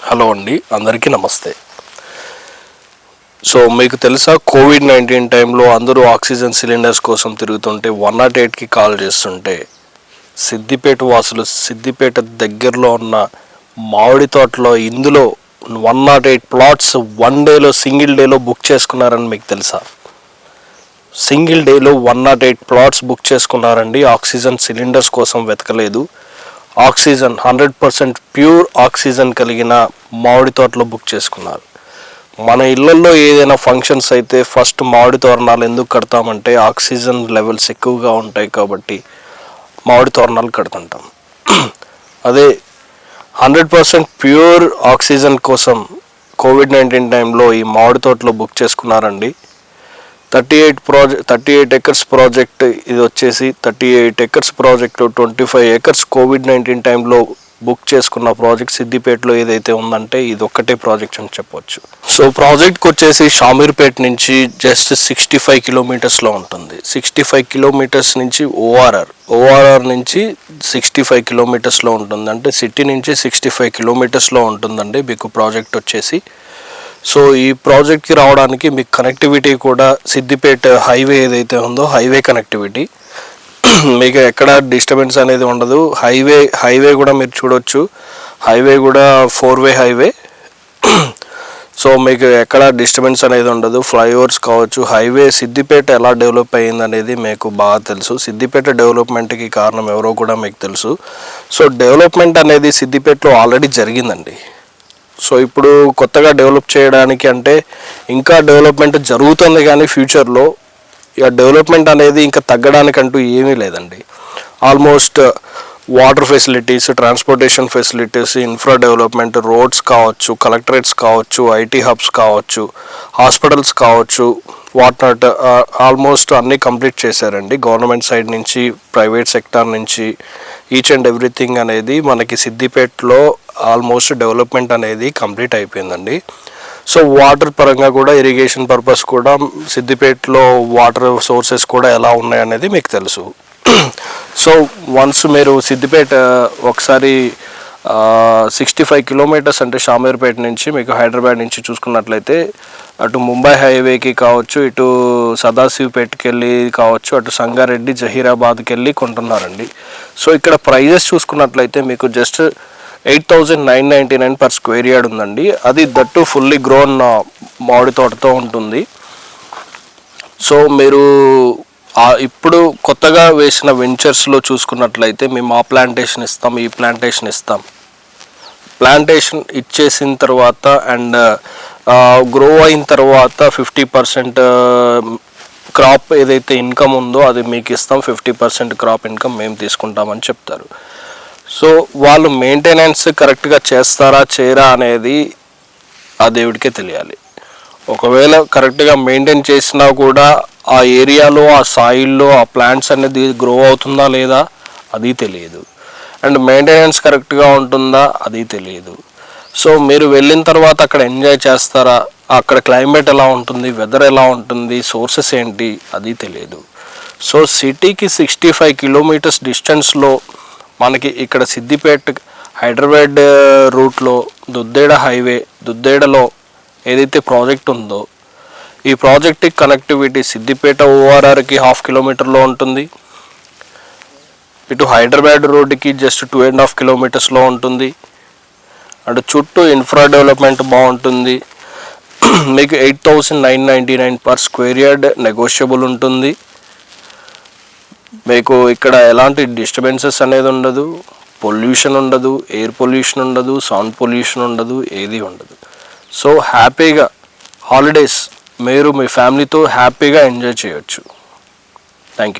Hello అండి, అందరికీ నమస్తే. సో మీకు తెలుసా, కోవిడ్-19 టైంలో అందరూ ఆక్సిజన్ సిలిండర్స్ కోసం తిరుగుతుంటే 108కి కాల్ చేస్తుంటే సిద్దిపేట వాసులు సిద్దిపేట దగ్గరలో ఉన్న మామిడి తోటలో ఇందులో 108 ప్లాట్స్ సింగిల్ డేలో బుక్ చేసుకున్నారని మీకు తెలుసా? సింగిల్ డేలో 108 ప్లాట్స్ బుక్ చేసుకున్నారండి. ఆక్సిజన్ సిలిండర్స్ కోసం వెతకలేదు. ఆక్సిజన్ 100% ప్యూర్ ఆక్సిజన్ కలిగిన మామిడి తోటలో బుక్ చేసుకున్నారు. మన ఇళ్లలో ఏదైనా ఫంక్షన్స్ అయితే ఫస్ట్ మామిడి తోరణాలు ఎందుకు కడతామంటే ఆక్సిజన్ లెవెల్స్ ఎక్కువగా ఉంటాయి కాబట్టి మామిడి తోరణాలు కడుతుంటాం. అదే 100% ప్యూర్ ఆక్సిజన్ కోసం కోవిడ్-19 టైంలో ఈ మామిడి తోటలో బుక్ చేసుకున్నారండి. 38 ఎకర్స్ ప్రాజెక్ట్ ఇది వచ్చేసి 38 ఎకర్స్ ప్రాజెక్టు 25 ఎకర్స్ కోవిడ్-19 టైంలో బుక్ చేసుకున్న ప్రాజెక్ట్ సిద్దిపేటలో ఏదైతే ఉందంటే ఇది ఒక్కటే ప్రాజెక్ట్ అని చెప్పొచ్చు. సో ప్రాజెక్ట్కి వచ్చేసి షామీర్పేట నుంచి జస్ట్ 65 కిలోమీటర్స్లో ఉంటుంది. 65 కిలోమీటర్స్ నుంచి ఓఆర్ఆర్ నుంచి 65 కిలోమీటర్స్లో ఉంటుంది. అంటే సిటీ నుంచి 65 కిలోమీటర్స్లో ఉంటుందండి మీకు ప్రాజెక్ట్ వచ్చేసి. సో ఈ ప్రాజెక్ట్కి రావడానికి మీకు కనెక్టివిటీ కూడా సిద్దిపేట హైవే ఏదైతే ఉందో హైవే కనెక్టివిటీ మీకు ఎక్కడ డిస్టర్బెన్స్ అనేది ఉండదు. హైవే కూడా మీరు చూడొచ్చు. హైవే కూడా 4-వే హైవే. సో మీకు ఎక్కడ డిస్టర్బెన్స్ అనేది ఉండదు. ఫ్లైఓవర్స్ కావచ్చు, హైవే. సిద్దిపేట ఎలా డెవలప్ అయ్యింది అనేది మీకు బాగా తెలుసు. సిద్దిపేట డెవలప్మెంట్కి కారణం ఎవరో కూడా మీకు తెలుసు. సో డెవలప్మెంట్ అనేది సిద్దిపేటలో ఆల్రెడీ జరిగిందండి. సో ఇప్పుడు కొత్తగా డెవలప్ చేయడానికి అంటే ఇంకా డెవలప్మెంట్ జరుగుతుంది, కానీ ఫ్యూచర్లో ఇక డెవలప్మెంట్ అనేది ఇంకా తగ్గడానికంటూ ఏమీ లేదండి. Almost water facilities, transportation facilities, infra development, roads కావచ్చు, కలెక్టరేట్స్ కావచ్చు, ఐటీ హబ్స్ కావచ్చు, హాస్పిటల్స్ కావచ్చు, వాట్నాట్ ఆల్మోస్ట్ అన్నీ కంప్లీట్ చేశారండి. గవర్నమెంట్ సైడ్ నుంచి, ప్రైవేట్ సెక్టార్ నుంచి ఈచ్ అండ్ ఎవ్రీథింగ్ అనేది మనకి సిద్దిపేటలో ఆల్మోస్ట్ డెవలప్మెంట్ అనేది కంప్లీట్ అయిపోయిందండి. సో వాటర్ పరంగా కూడా, ఇరిగేషన్ పర్పస్ కూడా సిద్దిపేటలో వాటర్ సోర్సెస్ కూడా ఎలా ఉన్నాయనేది మీకు తెలుసు. సో వన్స్ మీరు సిద్దిపేట ఒకసారి 65 కిలోమీటర్స్ అంటే షామీర్పేట నుంచి మీకు హైదరాబాద్ నుంచి చూసుకున్నట్లయితే అటు ముంబై హైవేకి కావచ్చు, ఇటు సదాశివపేటకి వెళ్ళి కావచ్చు, అటు సంగారెడ్డి, జహీరాబాద్కి వెళ్ళి కొంటున్నారండి. సో ఇక్కడ ప్రైజెస్ చూసుకున్నట్లయితే మీకు జస్ట్ 8,999 పర్ స్క్వేర్ యార్డ్ ఉందండి. అది దట్టు ఫుల్లీ గ్రోన్ మామిడి తోటతో ఉంటుంది. సో మీరు ఇప్పుడు కొత్తగా వేసిన వెంచర్స్లో చూసుకున్నట్లయితే మేము ఆ ప్లాంటేషన్ ఇస్తాం, ఈ ప్లాంటేషన్ ఇస్తాం. ప్లాంటేషన్ ఇచ్చేసిన తర్వాత అండ్ గ్రో అయిన తర్వాత 50% క్రాప్ ఏదైతే ఇన్కమ్ ఉందో అది మీకు ఇస్తాం. 50% క్రాప్ ఇన్కమ్ మేము తీసుకుంటామని చెప్తారు. సో వాళ్ళు మెయింటెనెన్స్ కరెక్ట్గా చేస్తారా చేయరా అనేది ఆ దేవుడికే తెలియాలి. ఒకవేళ కరెక్ట్గా మెయింటైన్ చేసినా కూడా ఆ ఏరియాలో, ఆ సాయిల్లో ఆ ప్లాంట్స్ అనేది గ్రో అవుతుందా లేదా అది తెలియదు. అండ్ మెయింటెనెన్స్ కరెక్ట్గా ఉంటుందా అది తెలియదు. సో మీరు వెళ్ళిన తర్వాత అక్కడ ఎంజాయ్ చేస్తారా, అక్కడ క్లైమేట్ ఎలా ఉంటుంది, వెదర్ ఎలా ఉంటుంది, సోర్సెస్ ఏంటి అది తెలియదు. సో సిటీకి 65 కిలోమీటర్స్ డిస్టెన్స్లో మనకి ఇక్కడ సిద్దిపేట హైదరాబాద్ రూట్లో దుద్దేడ హైవే, దుద్దేడలో ఏదైతే ప్రాజెక్ట్ ఉందో ఈ ప్రాజెక్ట్కి కనెక్టివిటీ సిద్దిపేట ఓఆర్ఆర్కి 1/2 కిలోమీటర్లో ఉంటుంది. ఇటు హైదరాబాద్ రోడ్డుకి జస్ట్ 2.5 కిలోమీటర్స్లో ఉంటుంది. అటు చుట్టూ ఇన్ఫ్రా డెవలప్మెంట్ బాగుంటుంది. మీకు 8,999 పర్ స్క్వేర్ యార్డ్ నెగోషియబుల్ ఉంటుంది. మీకు ఇక్కడ ఎలాంటి డిస్టర్బెన్సెస్ అనేది ఉండదు, పొల్యూషన్ ఉండదు, ఎయిర్ పొల్యూషన్ ఉండదు, సౌండ్ పొల్యూషన్ ఉండదు, ఏది ఉండదు. సో హ్యాపీగా హాలిడేస్ మీరు మీ ఫ్యామిలీతో హ్యాపీగా ఎంజాయ్ చేయొచ్చు. Thank you.